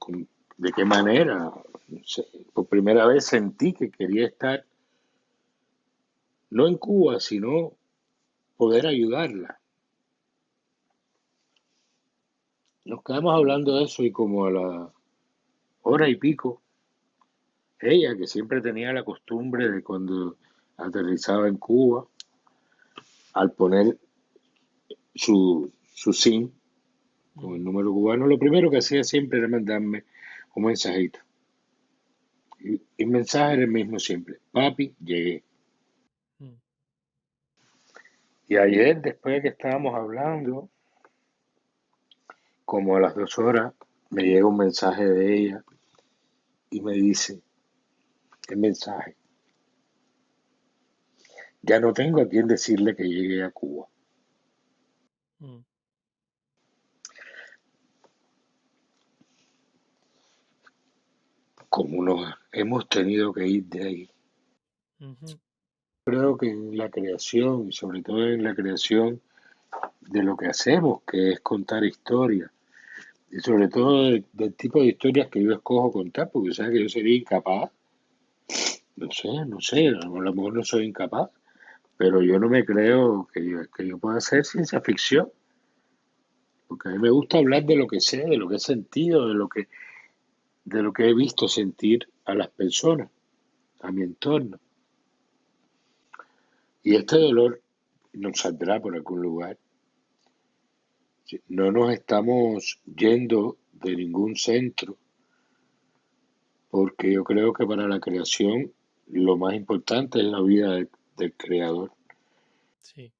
de qué manera. No sé, por primera vez sentí que quería estar, no en Cuba, sino poder ayudarla. Nos quedamos hablando de eso y como a la hora y pico. Ella, que siempre tenía la costumbre de cuando aterrizaba en Cuba, al poner su SIM con el número cubano, lo primero que hacía siempre era mandarme un mensajito. Y el mensaje era el mismo siempre: papi, llegué. Mm. Y ayer, después de que estábamos hablando, como a las 2 horas, me llega un mensaje de ella y me dice el mensaje: ya no tengo a quien decirle que llegué a Cuba. Mm. Como nos hemos tenido que ir de ahí. Ujú. Creo que en la creación, y sobre todo en la creación de lo que hacemos, que es contar historias, y sobre todo del tipo de historias que yo escojo contar, porque sabes que yo sería incapaz, no sé, a lo mejor no soy incapaz, pero yo no me creo que yo pueda hacer ciencia ficción, porque a mí me gusta hablar de lo que sé, de lo que he sentido, de lo que he visto sentir a las personas, a mi entorno. Y este dolor nos saldrá por algún lugar. No nos estamos yendo de ningún centro, porque yo creo que para la creación lo más importante es la vida del creador. Sí.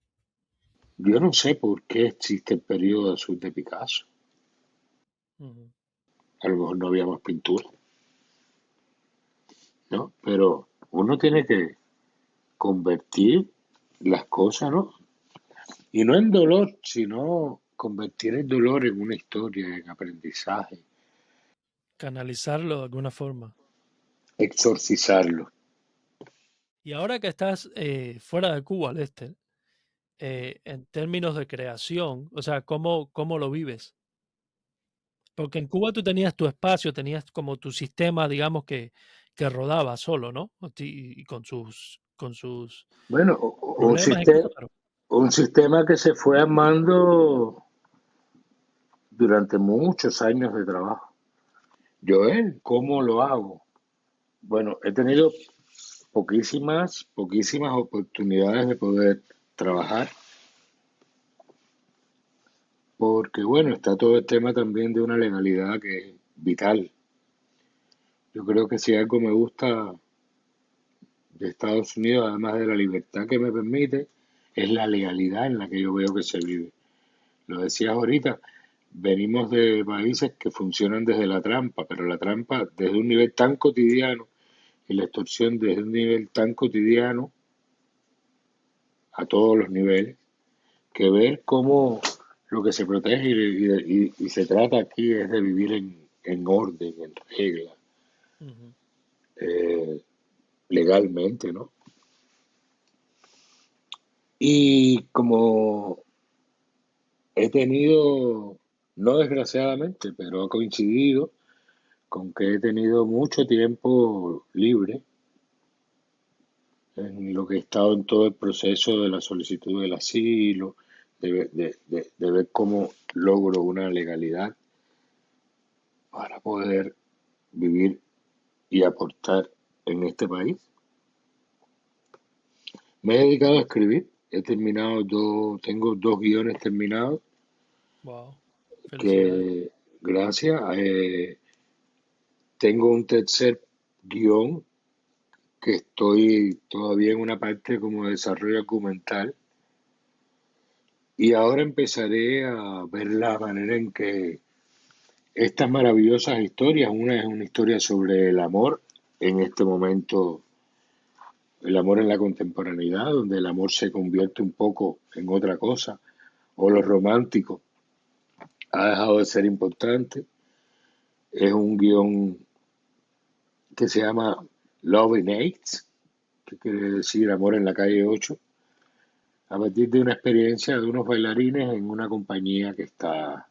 Yo no sé por qué existe el periodo azul de Picasso. Ujú. A lo mejor no había más pintura, ¿no? Pero uno tiene que convertir las cosas, ¿no? Y no en dolor, sino convertir el dolor en una historia, en aprendizaje, Canalizarlo de alguna forma. exorcizarlo. Y ahora que estás fuera de Cuba, Lester, en términos de creación, o sea, ¿cómo lo vives? Porque en Cuba tú tenías tu espacio, tenías como tu sistema, digamos, que rodaba solo, ¿no? Y con sus Bueno, problemas, etcétera, pero un sistema que se fue armando durante muchos años de trabajo. Joel, ¿cómo lo hago? Bueno, he tenido poquísimas oportunidades de poder trabajar, porque bueno, está todo el tema también de una legalidad que es vital. Yo creo que si algo me gusta de Estados Unidos, además de la libertad que me permite, es la legalidad en la que yo veo que se vive. Lo decías ahorita, venimos de países que funcionan desde la trampa, pero la trampa desde un nivel tan cotidiano y la extorsión desde un nivel tan cotidiano a todos los niveles, que ver cómo lo que se protege y se trata aquí es de vivir en orden, en regla, ujú, eh, legalmente, ¿no? Y como he tenido, no desgraciadamente, pero ha coincidido con que he tenido mucho tiempo libre en lo que he estado en todo el proceso de la solicitud del asilo, de ver cómo logro una legalidad para poder vivir y aportar en este país. Me he dedicado a escribir, tengo 2 guiones terminados, wow, felicidades. que gracias, tengo un tercer guión que estoy todavía en una parte como de desarrollo documental, y ahora empezaré a ver la manera en que estas maravillosas historias, una es una historia sobre el amor en este momento, el amor en la contemporaneidad, donde el amor se convierte un poco en otra cosa, o lo romántico ha dejado de ser importante. Es un guión que se llama Love in AIDS, que quiere decir amor en la calle 8, a partir de una experiencia de unos bailarines en una compañía que está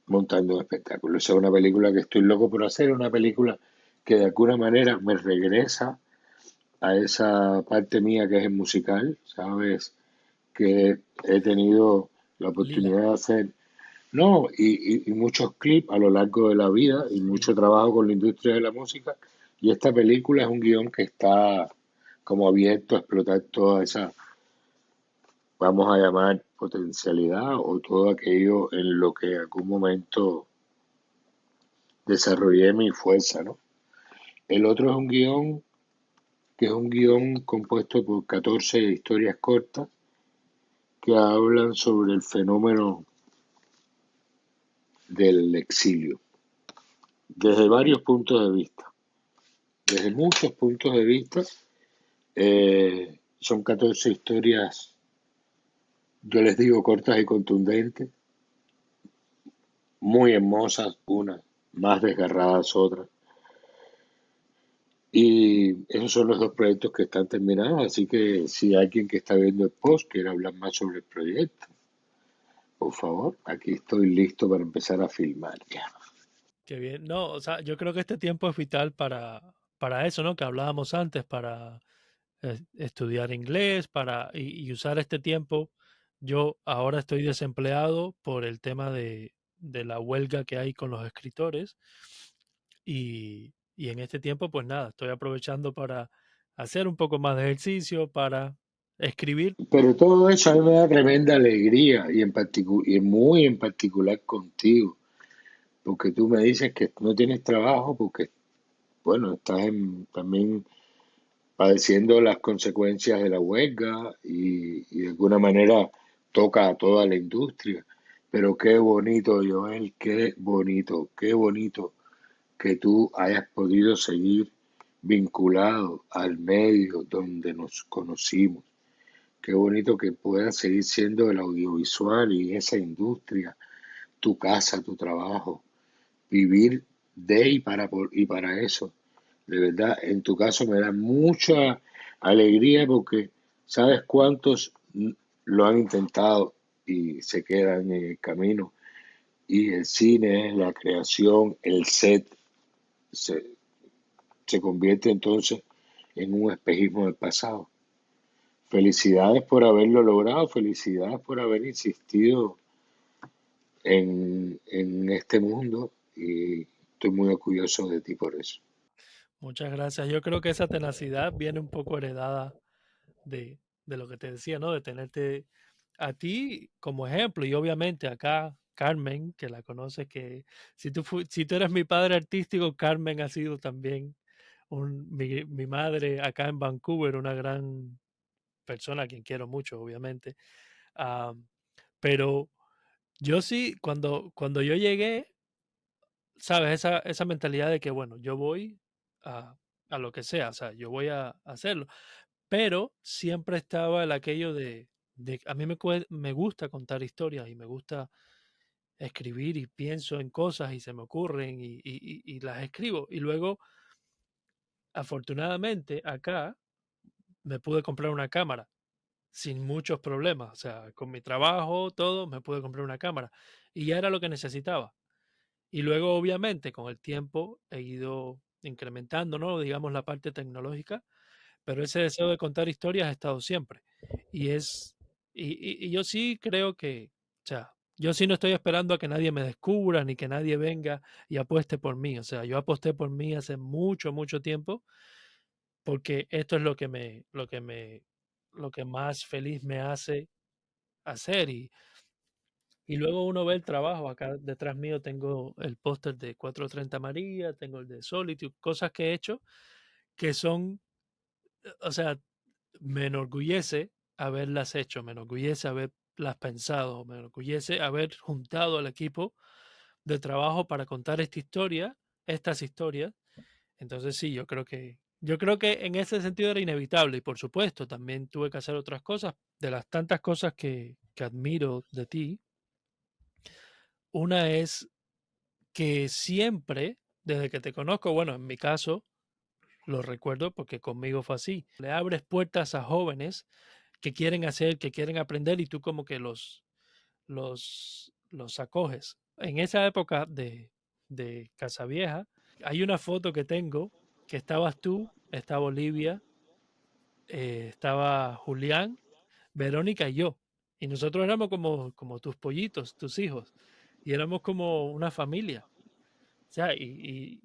montando un espectáculo. Esa es una película que estoy loco por hacer, una película que de alguna manera me regresa a esa parte mía que es el musical, ¿sabes? Que he tenido la Lila. oportunidad de hacer No, y muchos clips a lo largo de la vida y mucho Sí. trabajo con la industria de la música. Y esta película es un guión que está como abierto a explotar toda esa, vamos a llamar, potencialidad o todo aquello en lo que en algún momento desarrollé mi fuerza, ¿no? El otro es un guión que es un guión compuesto por 14 historias cortas que hablan sobre el fenómeno del exilio, desde varios puntos de vista, desde muchos puntos de vista. Son 14 historias, yo les digo, cortas y contundentes, muy hermosas unas, más desgarradas otras. Y esos son los dos proyectos que están terminados, así que si alguien que está viendo el post quiere hablar más sobre el proyecto, por favor, aquí estoy listo para empezar a filmar ya. Qué bien. No, o sea, yo creo que este tiempo es vital para eso, ¿no? Que hablábamos antes, para estudiar inglés, y usar este tiempo. Yo ahora estoy desempleado por el tema de la huelga que hay con los escritores y en este tiempo, pues nada, estoy aprovechando para hacer un poco más de ejercicio, para escribir. Pero todo eso a mí me da tremenda alegría y muy en particular contigo, porque tú me dices que no tienes trabajo porque, bueno, también padeciendo las consecuencias de la huelga y de alguna manera toca a toda la industria. Pero qué bonito, Joel, qué bonito que tú hayas podido seguir vinculado al medio donde nos conocimos. Qué bonito que puedas seguir siendo el audiovisual y esa industria, tu casa, tu trabajo, vivir de y para eso. De verdad, en tu caso me da mucha alegría porque sabes cuántos lo han intentado y se quedan en el camino. Y el cine, la creación, el set, se, se convierte entonces en un espejismo del pasado. Felicidades por haberlo logrado, felicidades por haber insistido en este mundo y estoy muy orgulloso de ti por eso. Muchas gracias. Yo creo que esa tenacidad viene un poco heredada de lo que te decía, ¿no? De tenerte a ti como ejemplo y obviamente acá Carmen, que la conoces, que si tú eres mi padre artístico, Carmen ha sido también mi madre acá en Vancouver, una gran persona a quien quiero mucho, obviamente. Ah, pero yo sí, cuando yo llegué, sabes, esa mentalidad de que, bueno, yo voy a, a lo que sea, o sea, yo voy a hacerlo. Pero siempre estaba el aquello de a mí me gusta contar historias y me gusta escribir y pienso en cosas y se me ocurren y las escribo. Y luego, afortunadamente, acá me pude comprar una cámara sin muchos problemas. O sea, con mi trabajo, todo, me pude comprar una cámara. Y ya era lo que necesitaba. Y luego, obviamente, con el tiempo he ido incrementando, ¿no? Digamos, la parte tecnológica, pero ese deseo de contar historias ha estado siempre. Y es, y yo sí creo que, o sea, yo sí no estoy esperando a que nadie me descubra ni que nadie venga y apueste por mí. O sea, yo aposté por mí hace mucho, mucho tiempo porque esto es lo que más feliz me hace hacer. Y luego uno ve el trabajo. Acá detrás mío tengo el póster de 430 María, tengo el de Solitude, cosas que he hecho que son, o sea, me enorgullece haberlas hecho, me enorgullece haberlas pensado, me enorgullece haber juntado al equipo de trabajo para contar estas historias. Entonces sí, yo creo que en ese sentido era inevitable y por supuesto también tuve que hacer otras cosas, de las tantas cosas que admiro de ti. Una es que siempre, desde que te conozco, bueno, en mi caso, lo recuerdo porque conmigo fue así, le abres puertas a jóvenes que quieren hacer, que quieren aprender y tú como que los acoges. En esa época de Casavieja, hay una foto que tengo que estabas tú, estaba Olivia, estaba Julián, Verónica y yo. Y nosotros éramos como tus pollitos, tus hijos. y éramos como una familia. O sea, y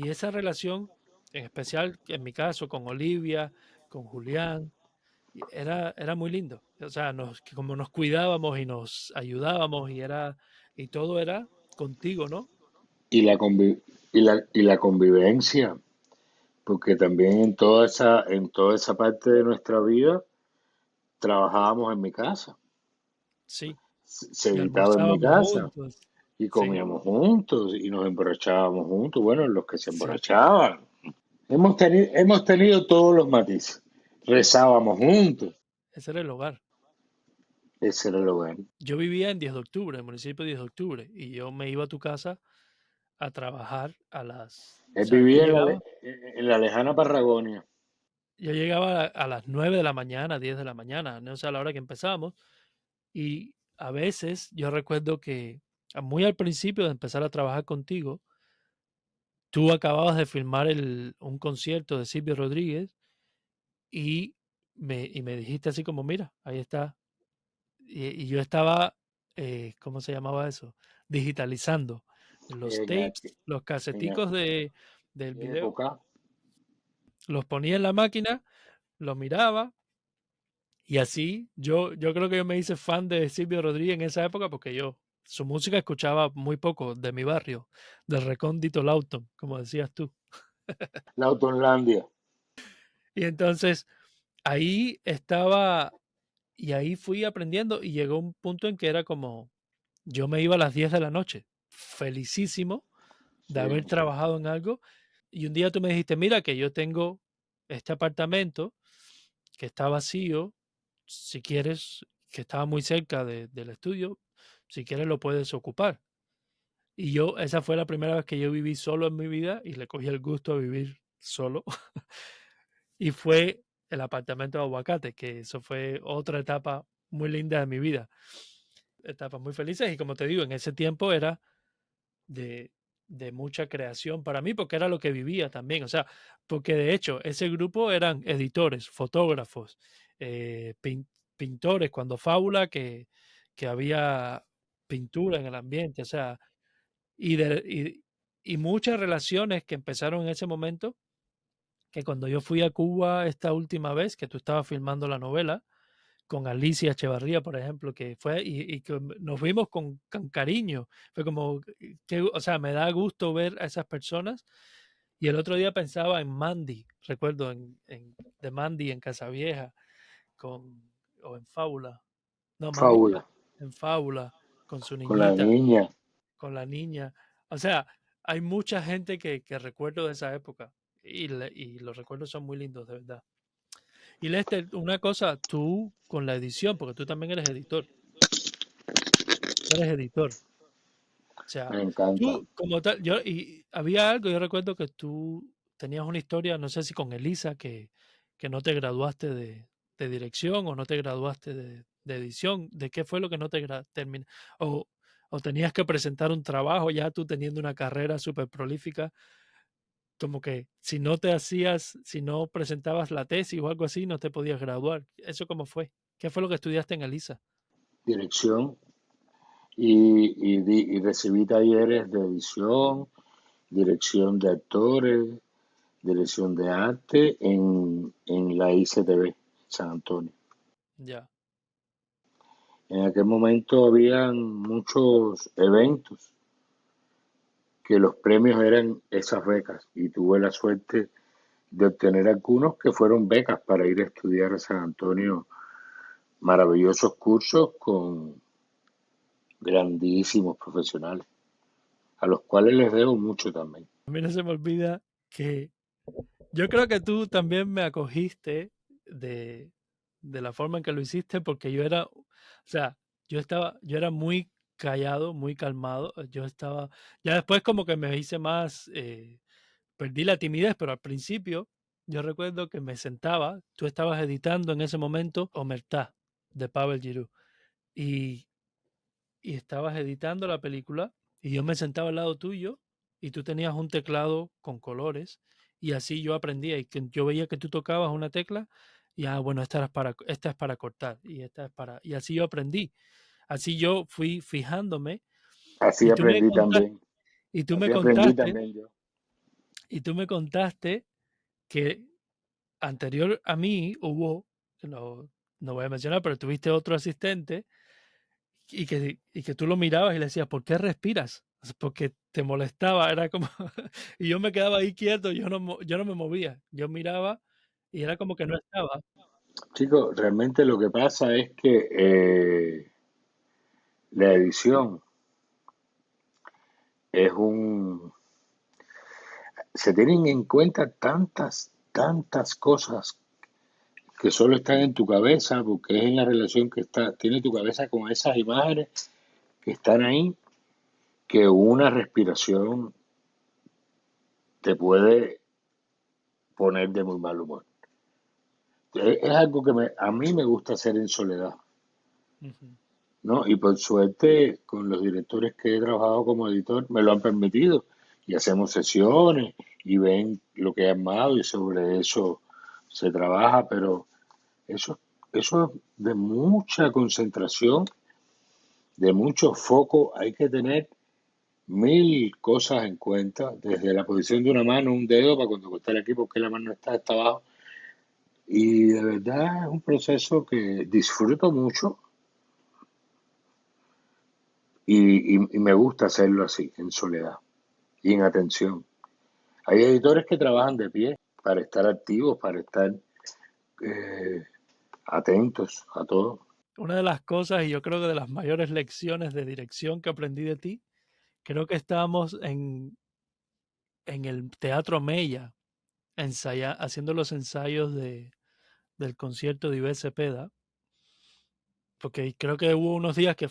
esa relación, en especial en mi caso, con Olivia, con Julián, era muy lindo. O sea, como nos cuidábamos y nos ayudábamos y todo era contigo, ¿no? Y la convivencia, porque también en toda esa parte de nuestra vida trabajábamos en mi casa, Sí. se Y editaba en mi almorzábamos casa juntos. y Sí, comíamos juntos y nos emborrachábamos juntos. Bueno, los que se sí. emborrachaban. Hemos tenido todos los matices. Rezábamos juntos. Ese era el hogar. Ese era el hogar. Yo vivía en 10 de octubre, en el municipio de 10 de octubre, y yo me iba a tu casa a trabajar o Él sea, yo vivía llegaba, en la lejana Parragonia. yo llegaba a las 9 de la mañana, 10 de la mañana, no sé, a la hora que empezamos, y a veces yo recuerdo que muy al principio de empezar a trabajar contigo, tú acababas de filmar un concierto de Silvio Rodríguez y me dijiste así como, mira, ahí está. Y yo estaba, ¿cómo se llamaba eso? Digitalizando los En, aqu- tapes, los en caseticos del aquella video, época, los ponía en la máquina, los miraba y así yo creo que yo me hice fan de Silvio Rodríguez en esa época porque su música escuchaba muy poco de mi barrio, del recóndito Lawton, como decías tú. la Autonlandia. Y entonces ahí estaba y ahí fui aprendiendo y llegó un punto en que era como, yo me iba a las 10 de la noche, felicísimo de Sí. haber trabajado en algo. Y un día tú me dijiste, mira que yo tengo este apartamento que está vacío, si quieres, que estaba muy cerca del estudio, si quieres lo puedes ocupar. Y esa fue la primera vez que yo viví solo en mi vida y le cogí el gusto a vivir solo. Y fue el apartamento de Aguacate, que eso fue otra etapa muy linda de mi vida. Etapas muy felices y como te digo, en ese tiempo era de, de mucha creación para mí, porque era lo que vivía también. O sea, porque de hecho ese grupo eran editores, fotógrafos, eh, pin- pintores, cuando Fábula que había pintura en el ambiente, o sea, y, de, y muchas relaciones que empezaron en ese momento, que cuando yo fui a Cuba esta última vez, que tú estabas filmando la novela, con Alicia Echevarría, por ejemplo, que fue y que nos vimos con cariño. Fue como, que, o sea, me da gusto ver a esas personas. Y el otro día pensaba en Mandy, recuerdo de Mandy en Casavieja, o en Fábula. No, Mandy Fábula. en Fábula, con su Con la niñita, niña. con la niña. O sea, hay mucha gente que recuerdo de esa época. Y los recuerdos son muy lindos, de verdad. Y Lester, una cosa, tú con la edición, porque tú también eres editor. Tú eres editor. O sea, Me encanta. tú como tal, y había algo, yo recuerdo que tú tenías una historia, no sé si con Elisa, que no te graduaste de dirección o no te graduaste de edición. ¿De qué fue lo que no te terminó? O tenías que presentar un trabajo ya tú teniendo una carrera súper prolífica, como que si no presentabas la tesis o algo así, no te podías graduar. ¿Eso cómo fue? ¿Qué fue lo que estudiaste en Elisa? Dirección y recibí talleres de edición, dirección de actores, dirección de arte en la ICTV, San Antonio. Ya, En aquel momento habían muchos eventos que los premios eran esas becas y tuve la suerte de obtener algunos que fueron becas para ir a estudiar a San Antonio, maravillosos cursos con grandísimos profesionales, a los cuales les debo mucho también. a mí no se me olvida que yo creo que tú también me acogiste de, de la forma en que lo hiciste, porque o sea, yo era muy callado, muy calmado. Ya después como que me hice más, perdí la timidez, pero al principio yo recuerdo que me sentaba, tú estabas editando en ese momento Omertá de Pavel Giroux y, y estabas editando la película y yo me sentaba al lado tuyo y tú tenías un teclado con colores y así yo aprendía y que yo veía que tú tocabas una tecla y bueno, esta es para cortar y esta es para y así yo aprendí. Así yo fui fijándome Así Y tú me aprendí contaste, también. y tú me Así aprendí contaste, también yo. y tú me contaste que anterior a mí hubo, no voy a mencionar, pero tuviste otro asistente y que tú lo mirabas y le decías, ¿por qué respiras? O sea, porque te molestaba, era como, y yo me quedaba ahí quieto, yo no me movía, yo miraba y era como que no estaba. Chicos, realmente lo que pasa es que la edición es un... Se tienen en cuenta tantas cosas que solo están en tu cabeza, porque es en la relación que tiene tu cabeza con esas imágenes que están ahí, que una respiración te puede poner de muy mal humor. Es algo que a mí me gusta hacer en soledad, Ujú. ¿no? Y por suerte, con los directores que he trabajado como editor, me lo han permitido. Y hacemos sesiones y ven lo que he armado y sobre eso se trabaja, pero eso, eso es de mucha concentración, de mucho foco. Hay que tener mil cosas en cuenta, desde la posición de una mano, un dedo, para cuando estar aquí, porque la mano está abajo. Y de verdad es un proceso que disfruto mucho y me gusta hacerlo así, en soledad y en atención. Hay editores que trabajan de pie para estar activos, para estar eh, atentos a todo. Una de las cosas, y yo creo que de las mayores lecciones de dirección que aprendí de ti, creo que estábamos en el Teatro Mella, haciendo los ensayos del concierto de Ivette Cepeda, porque creo que hubo unos días que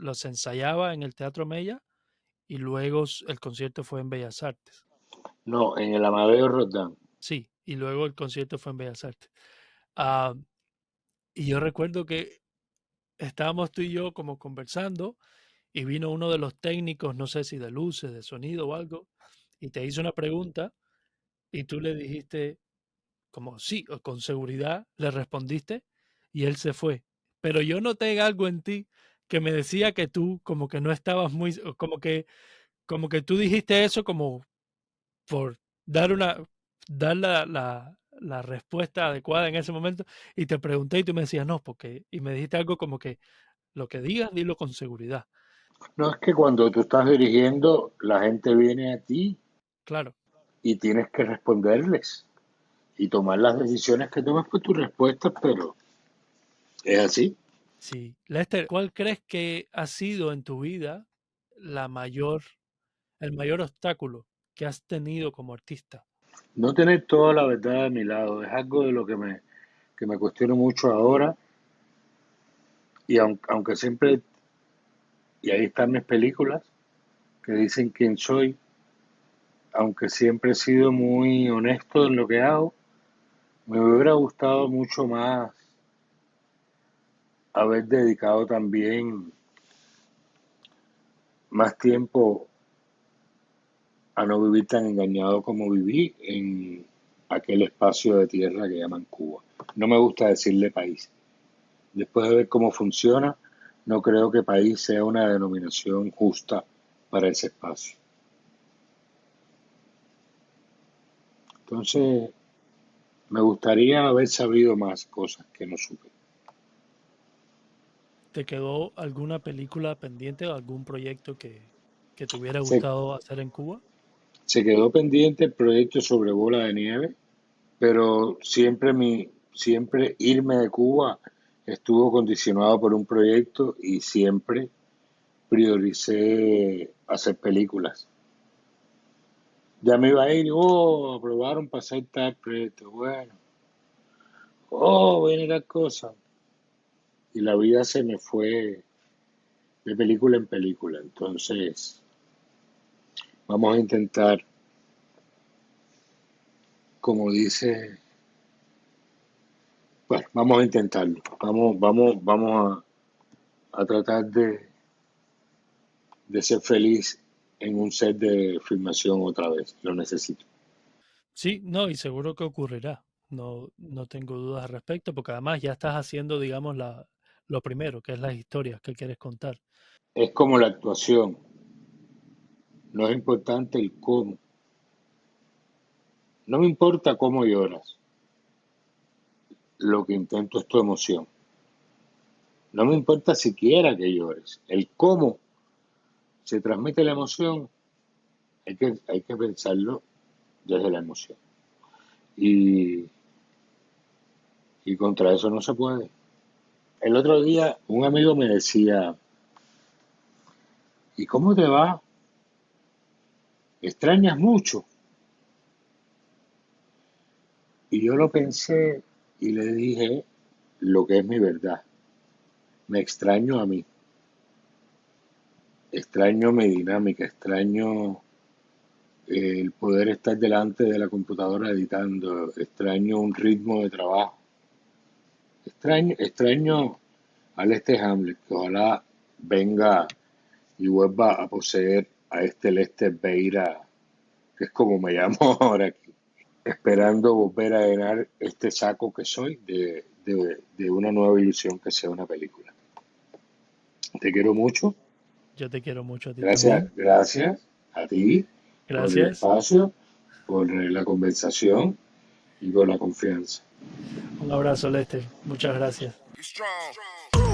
los ensayaba en el Teatro Mella y luego el concierto fue en Bellas Artes. No, en el Amadeo Roldán. Sí, y luego el concierto fue en Bellas Artes. Ah, y yo recuerdo que estábamos tú y yo como conversando y vino uno de los técnicos, no sé si de luces, de sonido o algo, y te hizo una pregunta y tú le dijiste como sí, o con seguridad, le respondiste y él se fue. Pero yo noté algo en ti que me decía que tú como que no estabas muy, o como que tú dijiste eso como por dar la respuesta adecuada en ese momento y te pregunté y tú me decías no, porque, y me dijiste algo como que lo que digas, dilo con seguridad. No, es que cuando tú estás dirigiendo, la gente viene a ti Claro, y tienes que responderles y tomar las decisiones que tomes por tus respuestas, pero es así. sí. Lester, ¿cuál crees que ha sido en tu vida la mayor, el mayor obstáculo que has tenido como artista? No tener toda la verdad de mi lado es algo de lo que me cuestiono mucho ahora y aunque siempre, y ahí están mis películas que dicen quién soy, aunque siempre he sido muy honesto en lo que hago, me hubiera gustado mucho más haber dedicado también más tiempo a no vivir tan engañado como viví en aquel espacio de tierra que llaman Cuba. No me gusta decirle país. Después de ver cómo funciona, no creo que país sea una denominación justa para ese espacio. Entonces, me gustaría haber sabido más cosas que no supe. ¿Te quedó alguna película pendiente o algún proyecto que te hubiera Se, gustado hacer en Cuba? se quedó pendiente el proyecto sobre Bola de Nieve, pero siempre irme de Cuba estuvo condicionado por un proyecto y siempre prioricé hacer películas. Ya me iba a ir, aprobaron para hacer tal proyecto, bueno, viene tal cosa. Y la vida se me fue de película en película. Entonces, vamos a intentar, como dice, bueno, vamos a intentarlo. Vamos a tratar de ser feliz en un set de filmación otra vez. Lo necesito. Sí, no, y seguro que ocurrirá. No, no tengo dudas al respecto, porque además ya estás haciendo, digamos, lo primero, que es las historias que quieres contar. Es como la actuación, no es importante el cómo. No me importa cómo lloras, lo que intento es tu emoción. No me importa siquiera que llores, el cómo se transmite la emoción, hay que pensarlo desde la emoción. Y contra eso no se puede. El otro día un amigo me decía, ¿y cómo te va? ¿Extrañas mucho? Y yo lo pensé y le dije lo que es mi verdad. Me extraño a mí. Extraño mi dinámica, extraño el poder estar delante de la computadora editando, extraño un ritmo de trabajo. Extraño al Hamlet, que ojalá venga y vuelva a poseer a Lester Beira, que es como me llamo ahora aquí, esperando volver a llenar este saco que soy de una nueva ilusión que sea una película. Te quiero mucho. Yo te quiero mucho a ti Gracias, también. gracias a ti por el Gracias. espacio, por la conversación y por la confianza. Un abrazo, Lester. Muchas gracias. Be strong.